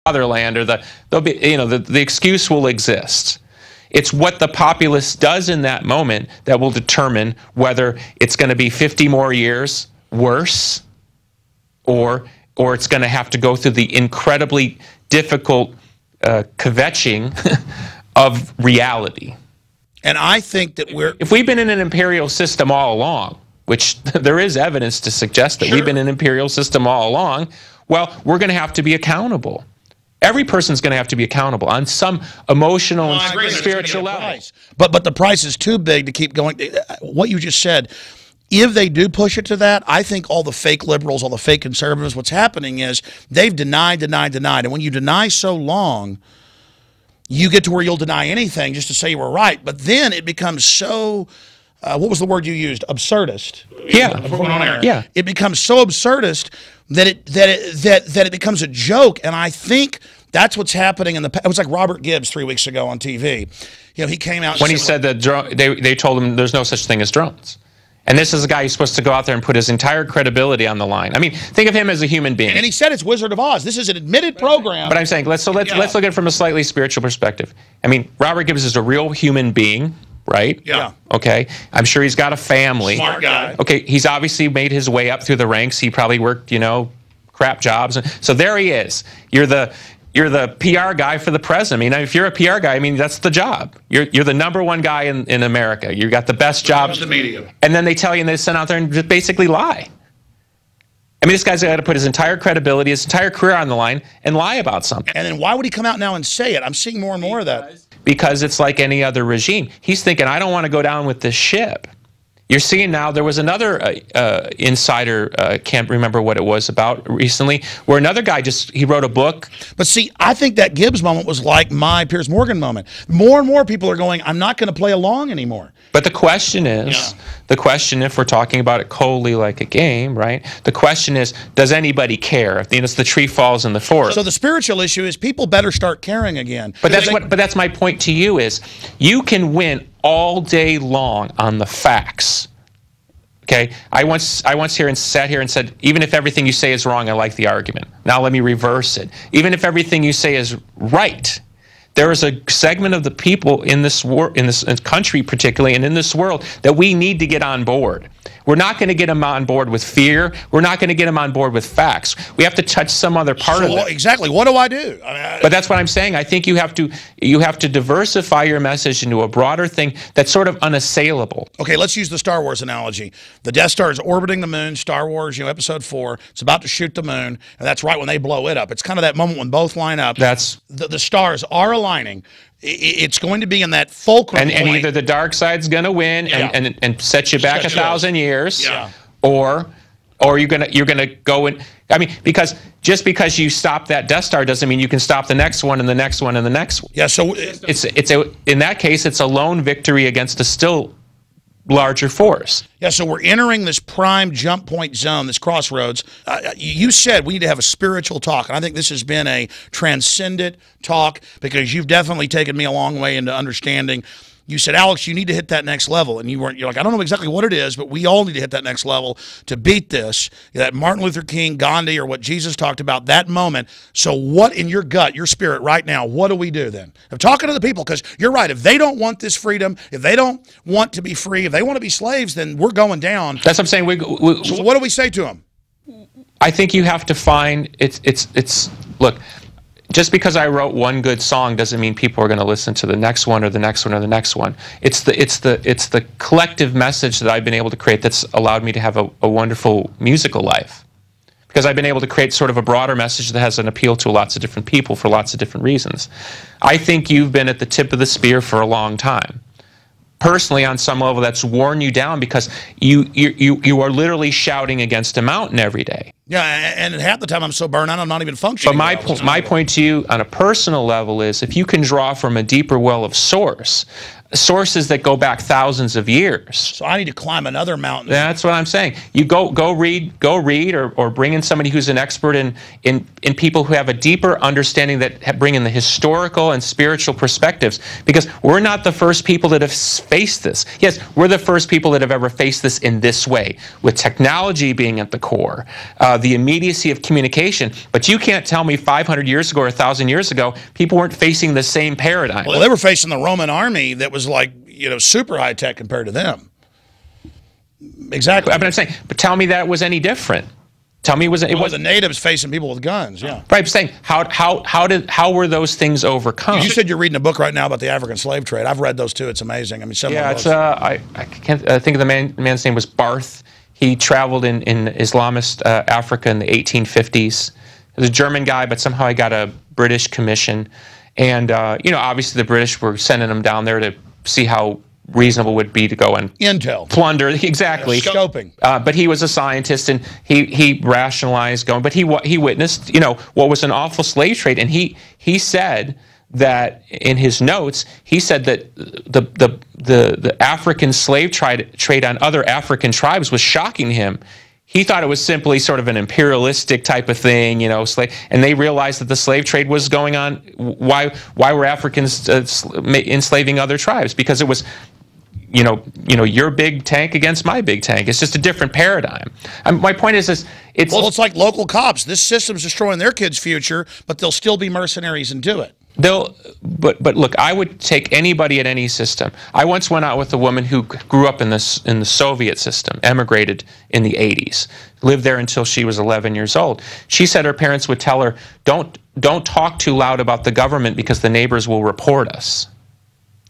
fatherland, or there'll be, you know, the excuse will exist. It's what the populace does in that moment that will determine whether it's going to be 50 more years worse, or it's going to have to go through the incredibly difficult kvetching of reality. And I think that if we've been in an imperial system all along, which there is evidence to suggest that we've been in an imperial system all along, well, we're going to have to be accountable. Every person's going to have to be accountable on some emotional and spiritual level. But the price is too big to keep going. What you just said, if they do push it to that, I think all the fake liberals, all the fake conservatives, what's happening is they've denied. And when you deny so long, you get to where you'll deny anything just to say you were right. But then it becomes so, what was the word you used? Absurdist. Yeah. Yeah. It becomes so absurdist that it becomes a joke. And I think that's what's happening in it was like Robert Gibbs 3 weeks ago on TV. You know, he came out when he said that they told him there's no such thing as drones. And this is a guy who's supposed to go out there and put his entire credibility on the line. I mean, think of him as a human being. And he said it's Wizard of Oz. This is an admitted program. But I'm saying, let's look at it from a slightly spiritual perspective. I mean, Robert Gibbs is a real human being, right? Yeah. Okay. I'm sure he's got a family. Smart guy. Okay. He's obviously made his way up through the ranks. He probably worked, you know, crap jobs. So there he is. You're the PR guy for the president. I mean, if you're a PR guy, I mean, that's the job. You're the #1 guy in America. You got the best job. The media. And then they tell you, and they send out there and just basically lie. I mean, this guy's got to put his entire credibility, his entire career on the line and lie about something. And then why would he come out now and say it? I'm seeing more and more of that. Because it's like any other regime. He's thinking, I don't want to go down with this ship. You're seeing now, there was another insider, can't remember what it was about recently, where another guy he wrote a book. But see, I think that Gibbs moment was like my Piers Morgan moment. More and more people are going, I'm not going to play along anymore. But the question is, if we're talking about it coldly like a game, right? The question is, does anybody care? You know, it's the tree falls in the forest. So the spiritual issue is people better start caring again. But that's my point to you is, you can win all day long on the facts. Okay, I once sat here and said, even if everything you say is wrong, I like the argument. Now let me reverse it. Even if everything you say is right, there is a segment of the people in this country particularly, and in this world, that we need to get on board. We're not going to get them on board with fear. We're not going to get them on board with facts. We have to touch some other part of it. Exactly. What do I do? But that's what I'm saying. I think you have to diversify your message into a broader thing that's sort of unassailable. Okay, let's use the Star Wars analogy. The Death Star is orbiting the moon. Star Wars, you know, Episode 4. It's about to shoot the moon, and that's right when they blow it up. It's kind of that moment when both line up. The stars are aligning. It's going to be in that fulcrum and either the dark side's going to win and set you back 1,000 years, or you're gonna go and, I mean, because just because you stop that Death Star doesn't mean you can stop the next one and the next one and the next one. Yeah. So in that case, it's a lone victory against a still larger force. Yeah, so we're entering this prime jump point zone, this crossroads. You said we need to have a spiritual talk, and I think this has been a transcendent talk because you've definitely taken me a long way into understanding. You said, Alex, you need to hit that next level. And you're like, I don't know exactly what it is, but we all need to hit that next level to beat this. That Martin Luther King, Gandhi, or what Jesus talked about, that moment. So what in your gut, your spirit right now, what do we do then? I'm talking to the people, because you're right. If they don't want this freedom, if they don't want to be free, if they want to be slaves, then we're going down. That's what I'm saying. So what do we say to them? I think you have to find, look, just because I wrote one good song doesn't mean people are going to listen to the next one or the next one or the next one. It's the collective message that I've been able to create that's allowed me to have a wonderful musical life. Because I've been able to create sort of a broader message that has an appeal to lots of different people for lots of different reasons. I think you've been at the tip of the spear for a long time. Personally, on some level, that's worn you down because you are literally shouting against a mountain every day. Yeah, and half the time I'm so burned out, I'm not even functioning. But my point to you on a personal level is, if you can draw from a deeper well of source, sources that go back thousands of years. So I need to climb another mountain. That's what I'm saying. You go read, or bring in somebody who's an expert in people who have a deeper understanding, that bring in the historical and spiritual perspectives, because we're not the first people that have faced this. Yes, we're the first people that have ever faced this in this way, with technology being at the core, the immediacy of communication. But you can't tell me 500 years ago or 1,000 years ago people weren't facing the same paradigm. Well, they were facing the Roman army that was like, super high tech compared to them. Exactly. But I'm saying, but tell me that it was any different. Tell me it was the natives facing people with guns. Yeah. Right. I'm saying, how were those things overcome? You said you're reading a book right now about the African slave trade. I've read those too. It's amazing. I mean, yeah. It's I can't think of the man's name was Barth. He traveled in Islamist Africa in the 1850s. He was a German guy, but somehow he got a British commission. And, obviously the British were sending him down there to see how reasonable it would be to go and intel plunder. Exactly. Scoping. But he was a scientist, and he rationalized going. But he witnessed, what was an awful slave trade. And he said that in his notes, he said that the African slave trade on other African tribes was shocking to him. He thought it was simply sort of an imperialistic type of thing, and they realized that the slave trade was going on. Why were Africans enslaving other tribes? Because it was, your big tank against my big tank. It's just a different paradigm. My point is this: it's like local cops. This system's destroying their kids' future, but they'll still be mercenaries and do it. But look, I would take anybody at any system. I once went out with a woman who grew up in the Soviet system, emigrated in the 80s, lived there until she was 11 years old. She said her parents would tell her, don't talk too loud about the government because the neighbors will report us.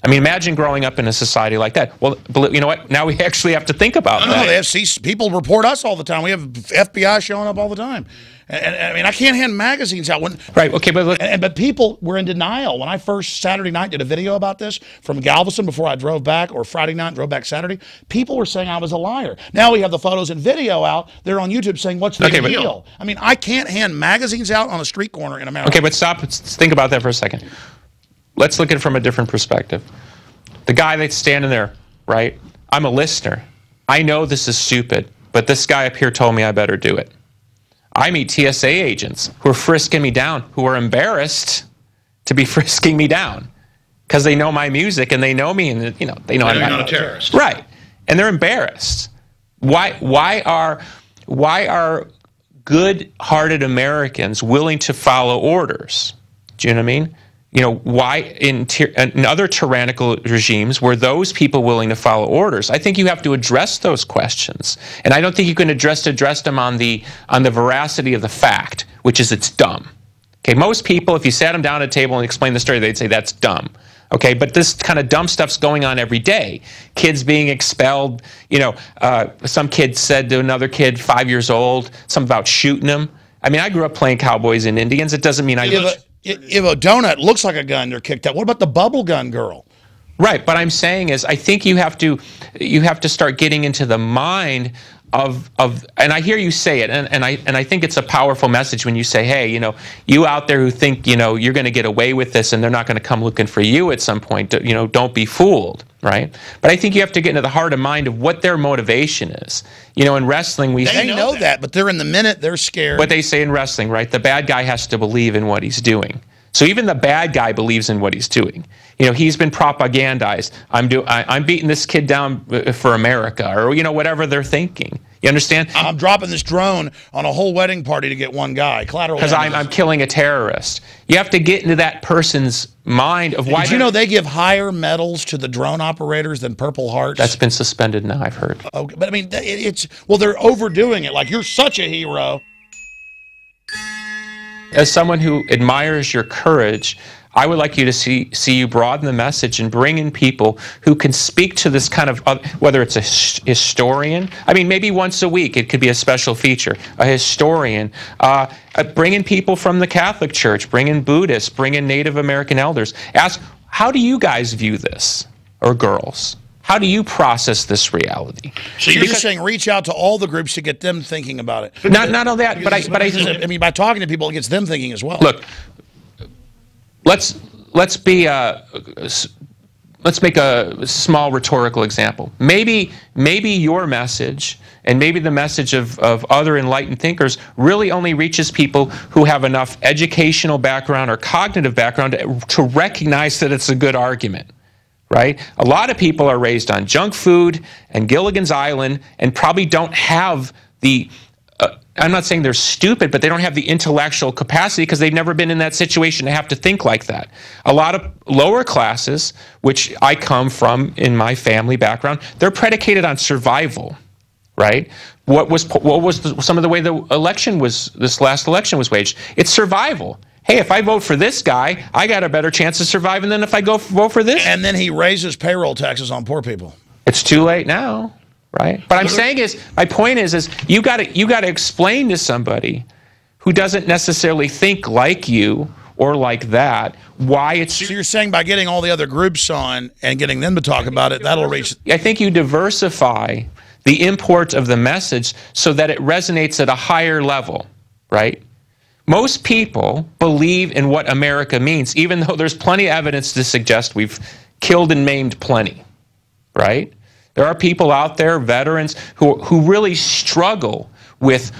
I mean, imagine growing up in a society like that. Well, you know what? Now we actually have to think about that. No, they have people report us all the time. We have FBI showing up all the time. And I mean, I can't hand magazines out. Right, okay, but look. But people were in denial. When I first Saturday night did a video about this from Galveston before I drove back, or Friday night, drove back Saturday, people were saying I was a liar. Now we have the photos and video out. They're on YouTube saying, what's the deal? I mean, I can't hand magazines out on a street corner in America. Okay, but stop. Think about that for a second. Let's look at it from a different perspective. The guy that's standing there, right? I'm a listener. I know this is stupid, but this guy up here told me I better do it. I meet TSA agents who are frisking me down, who are embarrassed to be frisking me down because they know my music and they know me, and they know I'm not a terrorist, right? And they're embarrassed. Why are good-hearted Americans willing to follow orders? Do you know what I mean? Why in other tyrannical regimes were those people willing to follow orders? I think you have to address those questions, and I don't think you can address them on the veracity of the fact, which is it's dumb. Okay, most people, if you sat them down at a table and explained the story, they'd say that's dumb. Okay, but this kind of dumb stuff's going on every day. Kids being expelled. Some kid said to another kid, 5 years old, something about shooting him. I mean, I grew up playing cowboys and Indians. It doesn't mean if a donut looks like a gun, they're kicked out. What about the bubble gun girl? Right, but I'm saying is I think you have to start getting into the mind of and I hear you say it, and I think it's a powerful message when you say, hey, you out there who think you're going to get away with this and they're not going to come looking for you at some point, don't be fooled, right? But I think you have to get into the heart and mind of what their motivation is. In wrestling they know that, but they're in the minute, they're scared. What they say in wrestling, right? The bad guy has to believe in what he's doing. So even the bad guy believes in what he's doing. He's been propagandized. I'm beating this kid down for America, or whatever they're thinking. You understand? I'm dropping this drone on a whole wedding party to get one guy. Collateral. Because I'm killing a terrorist. You have to get into that person's mind of why. Did you know they give higher medals to the drone operators than Purple Hearts? That's been suspended now, I've heard. Okay, but I mean, they're overdoing it. Like, you're such a hero. As someone who admires your courage, I would like you to see you broaden the message and bring in people who can speak to this kind of, whether it's a historian, I mean, maybe once a week it could be a special feature, a historian, bring in people from the Catholic Church, bring in Buddhists, bring in Native American elders. Ask, how do you guys view this, or girls? How do you process this reality? So you're just saying reach out to all the groups to get them thinking about it. Not only that, but I mean, by talking to people, it gets them thinking as well. Look, let's be let's make a small rhetorical example. Maybe your message and maybe the message of other enlightened thinkers really only reaches people who have enough educational background or cognitive background to recognize that it's a good argument, right? A lot of people are raised on junk food and Gilligan's Island and probably don't have the I'm not saying they're stupid, but they don't have the intellectual capacity because they've never been in that situation to have to think like that. A lot of lower classes, which I come from in my family background, they're predicated on survival, right? What was some of the way this last election was waged? It's survival. Hey, if I vote for this guy, I got a better chance of surviving than if I vote for this. And then he raises payroll taxes on poor people. It's too late now. Right? But I'm saying is, my point is you got to explain to somebody who doesn't necessarily think like you or like that why it's. So you're saying by getting all the other groups on and getting them to talk about it, that'll reach. I think you diversify the import of the message so that it resonates at a higher level, right? Most people believe in what America means, even though there's plenty of evidence to suggest we've killed and maimed plenty, right? There are people out there, veterans, who really struggle with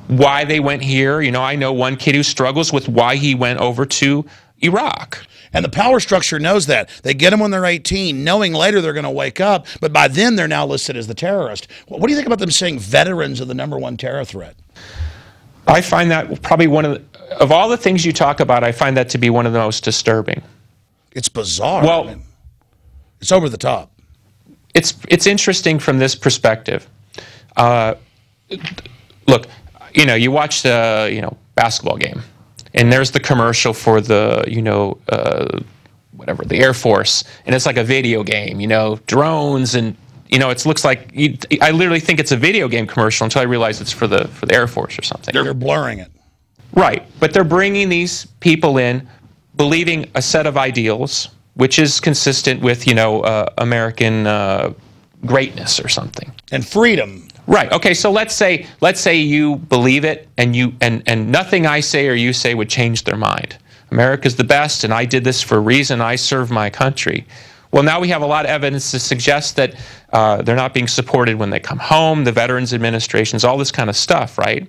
why they went here. You know, I know one kid who struggles with why he went over to Iraq. And the power structure knows that. They get them when they're 18, knowing later they're going to wake up, but by then they're now listed as the terrorist. What do you think about them saying veterans are the #1 terror threat? I find that probably of all the things you talk about, I find that to be one of the most disturbing. It's bizarre. Well, I mean, it's over the top. It's interesting from this perspective. Look, you know, you watch the basketball game, and there's the commercial for the whatever, the Air Force, and it's like a video game, drones, and it looks like I literally think it's a video game commercial until I realize it's for the Air Force or something. They're blurring it. Right, but they're bringing these people in, believing a set of ideals, which is consistent with, American greatness or something. And freedom. Right. Okay. So let's say you believe it, and nothing I say or you say would change their mind. America's the best, and I did this for a reason. I serve my country. Well, now we have a lot of evidence to suggest that they're not being supported when they come home. The Veterans Administrations, all this kind of stuff, right?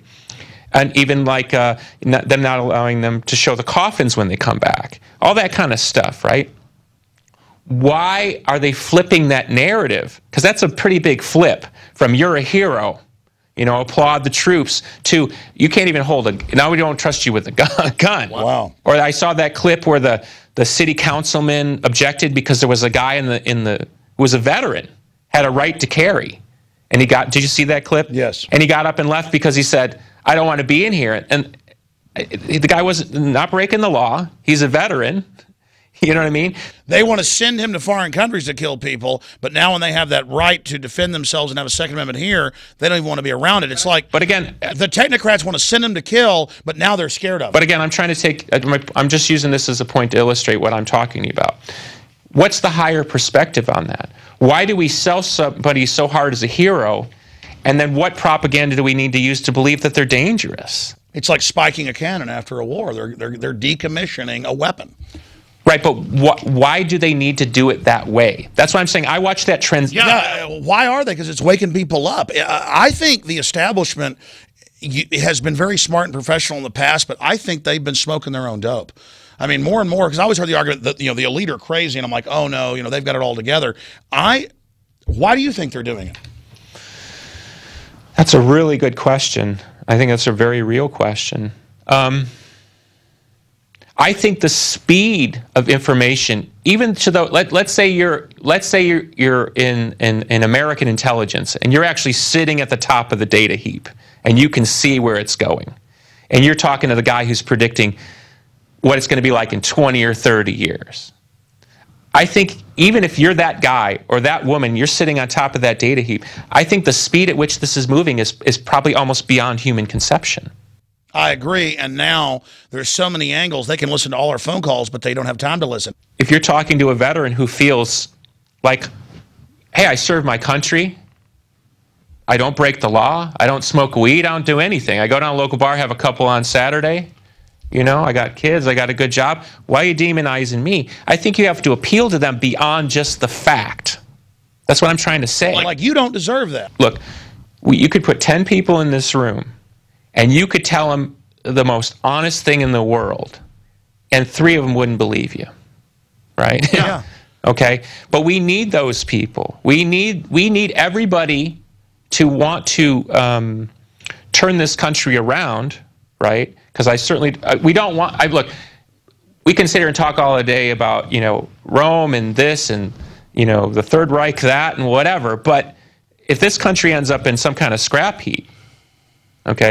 And even like them not allowing them to show the coffins when they come back. All that kind of stuff, right? Why are they flipping that narrative? Because that's a pretty big flip from you're a hero, applaud the troops, to you can't even now we don't trust you with a gun. Wow. Or I saw that clip where the city councilman objected because there was a guy who was a veteran, had a right to carry. And did you see that clip? Yes. And he got up and left because he said, I don't want to be in here. And the guy was not breaking the law. He's a veteran. You know what I mean? They want to send him to foreign countries to kill people, but now when they have that right to defend themselves and have a Second Amendment here, they don't even want to be around it. It's like, but again, the technocrats want to send him to kill, but now they're scared of it. But again, I'm just using this as a point to illustrate what I'm talking about. What's the higher perspective on that? Why do we sell somebody so hard as a hero, and then what propaganda do we need to use to believe that they're dangerous? It's like spiking a cannon after a war. They're decommissioning a weapon. Right, but why do they need to do it that way? That's why I'm saying I watched that trend. Yeah, why are they? Because it's waking people up. I think the establishment has been very smart and professional in the past, but I think they've been smoking their own dope. I mean, more and more, because I always heard the argument that the elite are crazy, and I'm like, oh no, they've got it all together. Why do you think they're doing it? That's a really good question. I think that's a very real question. I think the speed of information, even to the let's say you're in American intelligence, and you're actually sitting at the top of the data heap, and you can see where it's going, and you're talking to the guy who's predicting what it's going to be like in 20 or 30 years. I think even if you're that guy or that woman, you're sitting on top of that data heap, I think the speed at which this is moving is probably almost beyond human conception. I agree, and now there's so many angles. They can listen to all our phone calls, but they don't have time to listen. If you're talking to a veteran who feels like, hey, I serve my country, I don't break the law, I don't smoke weed, I don't do anything. I go down to a local bar, have a couple on Saturday, You know, I got kids, I got a good job. Why are you demonizing me? I think you have to appeal to them beyond just the fact. That's what I'm trying to say. Like you don't deserve that. Look, you could put 10 people in this room, and you could tell them the most honest thing in the world, and 3 of them wouldn't believe you, right? Yeah. Okay? But we need those people. We need everybody to want to turn this country around, right? Because I certainly, we don't want, look, we can sit here and talk all day about, you know, Rome and this and, you know, the Third Reich that and whatever, but if this country ends up in some kind of scrap heap, okay,